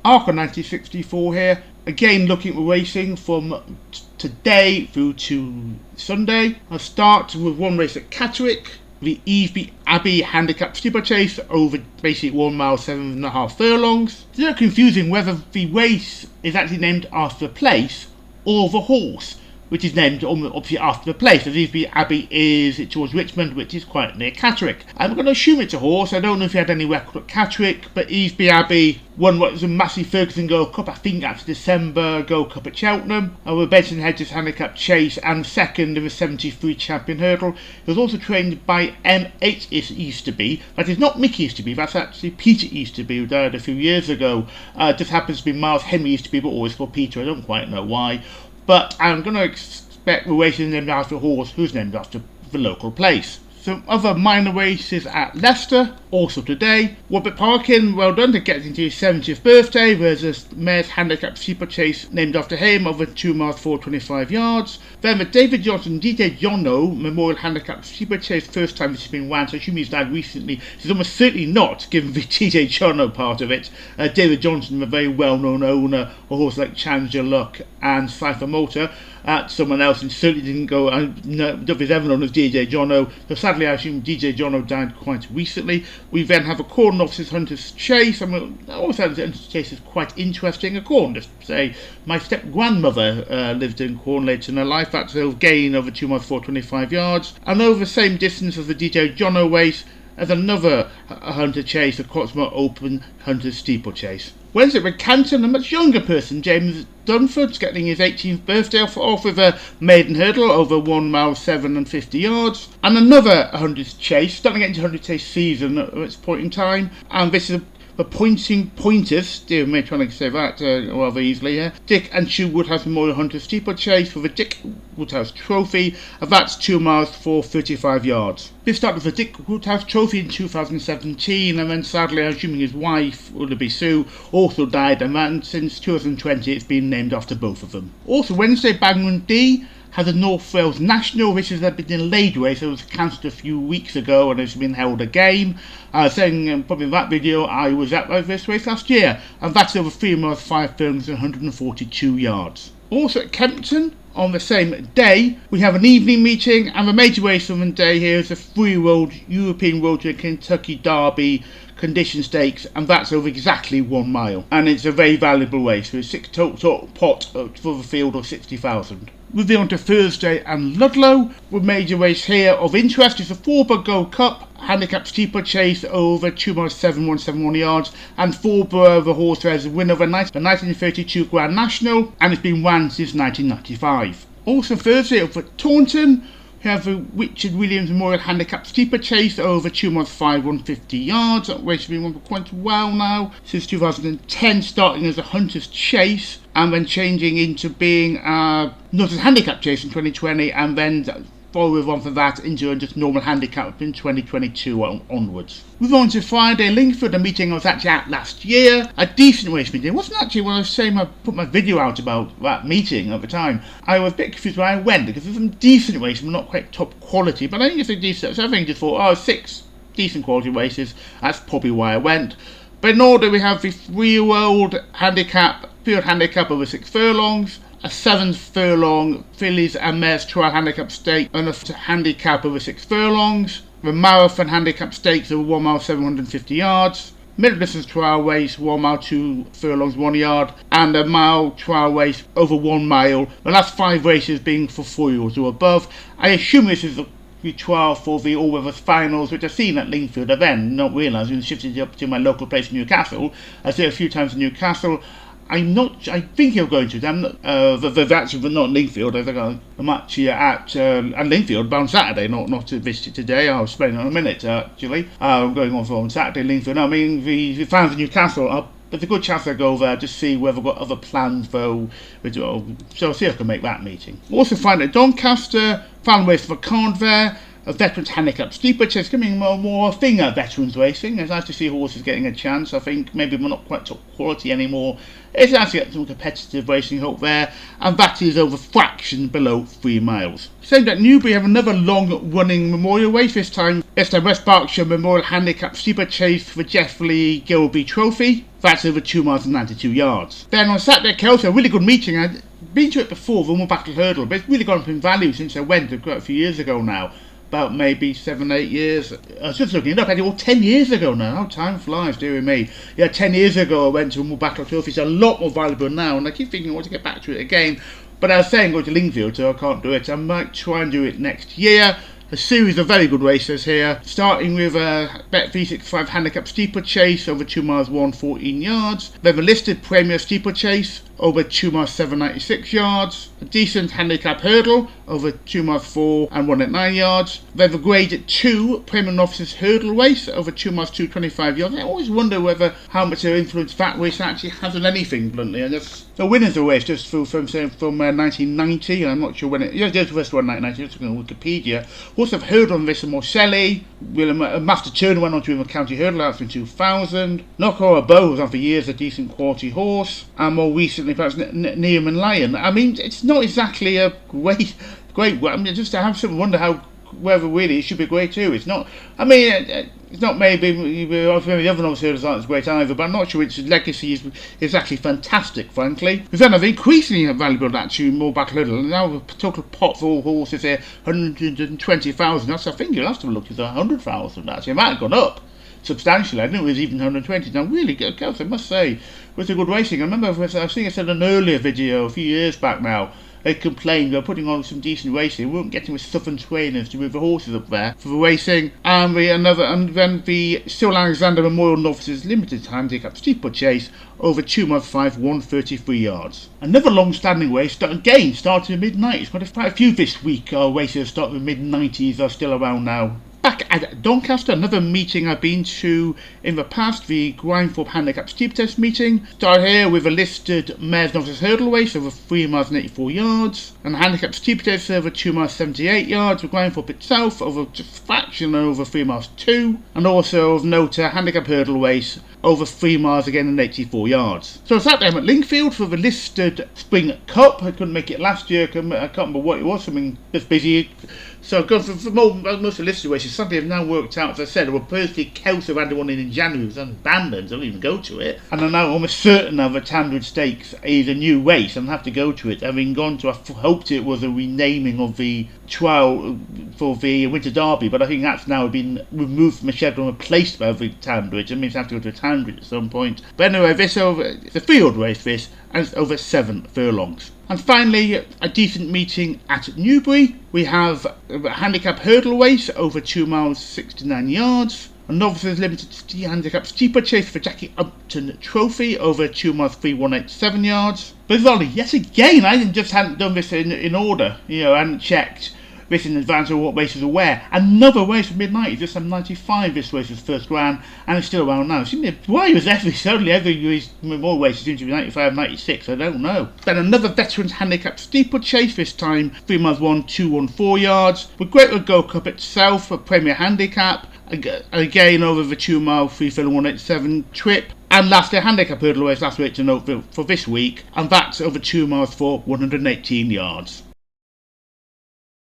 Arca 1964 here, again looking at racing from today through to Sunday. I'll start with one race at Catterick, the Easby Abbey Handicap Steeplechase over basically 1 mile 7.5 furlongs. It's a little confusing whether the race is actually named after the place or the horse, which is named obviously after the place, as Easby Abbey is towards Richmond, which is quite near Catterick. I'm going to assume it's a horse. I don't know if he had any record at Catterick, but Easby Abbey won what was a Massey Ferguson Gold Cup, I think that's December Gold Cup at Cheltenham, with Benson Hedges Handicap Chase, and second in the 73 Champion Hurdle. He was also trained by M8 Easterby. That is not Mickey Easterby, that's actually Peter Easterby, who died a few years ago. Just happens to be Miles Henry Easterby, but always called Peter. I don't quite know why. But I'm going to expect the race is named after a horse who's named after the local place. Some other minor races at Leicester, also today. Robert Parkin, well done to get into his 70th birthday. There's a Mayor's Handicap Steeplechase named after him over 2 miles 425 yards. Then the David Johnson DJ Jono Memorial Handicap Steeplechase, first time this has been run, so I assume he's died recently. He's almost certainly not, given the DJ Jono part of it. David Johnson, a very well-known owner of horses like Challenger Luck and Cypher Motor. Someone else, and certainly didn't go, I don't know if he's ever known as DJ Jono, so sadly I assume DJ Jono died quite recently. We then have a Corn Officers Hunters Chase. I always found the Hunters Chase is quite interesting. A Corn, just say, my step-grandmother lived in Corn later in her life. That's a gain over 2 miles 425 yards, and over the same distance as the DJ Jono race as another Hunter Chase, the Cotsmore Open Hunters Steeplechase. Wednesday, Wincanton, a much younger person, James Dunford's getting his 18th birthday off with a maiden hurdle over 1 mile 750 yards, and another 100 chase, starting to get into 100 chase season at this point in time, and this is the Pointing Pointers, dear me, trying to say that rather easily here. Dick and Sue Woodhouse Memorial Hunter Steeplechase for the Dick Woodhouse Trophy, and that's 2 miles 435 yards. This started with the Dick Woodhouse Trophy in 2017, and then sadly, I'm assuming his wife, Willoughby Sue, also died, and then since 2020 it's been named after both of them. Also Wednesday, Bangor-on-Dee has a North Wales National. This has been delayed race. It was cancelled a few weeks ago and it's been held again. Saying probably in that video I was at this race last year, and that's over 3 miles 5 furlongs and 142 yards. Also at Kempton on the same day we have an evening meeting, and the major race on the day here is the Free-Road European Road to Kentucky Derby Condition Stakes, and that's over exactly 1 mile, and it's a very valuable race with a 6 total pot for the field of 60,000. Moving on to Thursday and Ludlow, the major race here of interest is the Fallborough Gold Cup Handicap Steeplechase over 2 miles 7171 yards, and Fallborough, the horse there, is the winner of the 1932 Grand National, and it's been run since 1995. Also Thursday over Taunton, we have the Richard Williams Memorial Handicap Steeplechase over 2 miles 150 yards. That race has been run for quite a while now, since 2010, starting as a Hunter's Chase and then changing into being not as a handicap chase in 2020, and then following on from that into just normal handicap in 2022 onwards. Moving on to Friday, Lingfield, a meeting I was actually at last year. A decent race meeting. It wasn't actually when I was saying I put my video out about that meeting at the time. I was a bit confused where I went because there's some decent races, but not quite top quality. But I think it's a decent, so I think I just thought, 6 decent quality races. That's probably why I went. But in order, we have the 3-year-old handicap, field handicap over 6 furlongs. A 7 furlong fillies and mares trial handicap stake, and a handicap over 6 furlongs. The marathon handicap stakes over 1 mile 750 yards. Middle distance trial race 1 mile 2 furlongs 1 yard, and a mile trial race over 1 mile. The last 5 races being for 4-year-olds or above. I assume this is the trial for the all-weather finals, which I've seen at Lingfield. I then not realised when shifted up to my local place in Newcastle. I've seen it a few times in Newcastle. I think you're going to. I'm not, actually, but not Lingfield. I think I'm actually at Lingfield bound Saturday, not to visit it today. I'll explain in a minute, actually. I'm going on Saturday, Lingfield. I mean, the fans of Newcastle, there's a good chance I go there to see whether I've got other plans, though. So I'll see if I can make that meeting. Also find at Doncaster, found race for Card there. a veterans handicap steeplechase coming more a thing at veterans racing. It's nice to see horses getting a chance. I think maybe we're not quite top quality anymore. It's nice to get some competitive racing up there, and that is over fraction below 3 miles. Same at Newbury have another long running memorial race. This time it's the West Berkshire Memorial Handicap Steeplechase for Jeff Lee Gilby Trophy. That's over 2 miles and 92 yards. Then on Saturday at Kelso, a really good meeting. I'd been to it before, the Woman Battle Hurdle, but it's really gone up in value since I went quite a few years ago now. About maybe 7-8 years. I was just looking it up. I think 10 years ago now. How time flies, dearie me. Yeah, 10 years ago I went to a Battle Trophy. It's a lot more valuable now, and I keep thinking I want to get back to it again. But I was saying go to Lingfield, so I can't do it. I might try and do it next year. A series of very good races here, starting with a Bet V65 Handicap Steeplechase over 2 miles 114 yards. We have a listed Premier Steeplechase over 2 miles 796 yards. A decent handicap hurdle over 2 miles 4 and 189 yards. We have a grade 2 Premier Novices Hurdle race over 2 miles 225 yards. I always wonder whether how much of influence that race actually has on anything, bluntly. And the winners of the race just from 1990, and I'm not sure when it. Yeah, there's the first one 1990. Just looking on Wikipedia. Also have heard on this Morcelli. Master Turner went on to win the county hurdle out in 2000. Knocker Bow was on for years, a decent quality horse, and more recently perhaps Neiman Lion. I mean, it's not exactly a great. I mean, just to have some wonder how whether really it should be great too. It's not. I mean, it's not maybe the other novice hurdles aren't as great either, but I'm not sure its legacy is actually fantastic, frankly. We've had increasingly valuable actually more battle hurdle. Now the total pot for all horses here 120,000. That's I think last time I looked at 100,000 actually. It might have gone up substantially. I didn't know it was even 120. Now really good, Kelso, I must say, it was a good racing. I remember I think I said in an earlier video a few years back now. They complained they were putting on some decent racing. We weren't getting with Southern trainers to move the horses up there for the racing. And then the Cyril Alexander Memorial Novices Limited Handicap Steeplechase over 2 miles 5, 133 yards. Another long-standing race again started in the mid-90s. Quite a few this week races started in the mid-90s are still around now. Back at Doncaster, another meeting I've been to in the past, the Grindthorpe Handicap Steeplechase meeting. Started here with a listed Mares Novices Hurdle race over 3 miles and 84 yards, and a Handicap Steeplechase over 2 miles 78 yards, with Grindthorpe itself over just fraction over 3 miles 2, and also of note a Handicap Hurdle race over 3 miles again and 84 yards. So I sat down at Lingfield for the listed Spring Cup. I couldn't make it last year, I can't remember what it was, something just busy. So I've gone for most of the listed races. Something I've now worked out, as I said, well, personally, Kelso had the one in January, it was abandoned, so I don't even go to it. And I'm now almost certain now that Tandred Stakes is a new race, and I have to go to it. Having gone to, I hoped it was a renaming of the trial for the Winter Derby, but I think that's now been removed from the schedule and replaced by the Tandred. It means I have to go to Tandred at some point. But anyway, it's a field race, this, and it's over 7 furlongs. And finally, a decent meeting at Newbury. We have a handicap hurdle race over 2 miles 69 yards. A Novices Limited Handicap Steeplechase for Jackie Upton Trophy over 2 miles 3187 yards. Bizarrely, yet again, I just hadn't done this in order. I hadn't checked this in advance of what races are where. Another race from mid-90s, this time 95, this race was first ran, and it's still around now. Why was every more races seem to be 95, 96, I don't know. Then another Veterans Handicap Steeplechase, this time 3 miles 1214 yards. With Great Wood Gold Cup itself, a Premier Handicap, again over the 2 mile 3 furlong 187 trip. And lastly, a handicap hurdle race, last week to note for this week, and that's over 2 miles for 118 yards.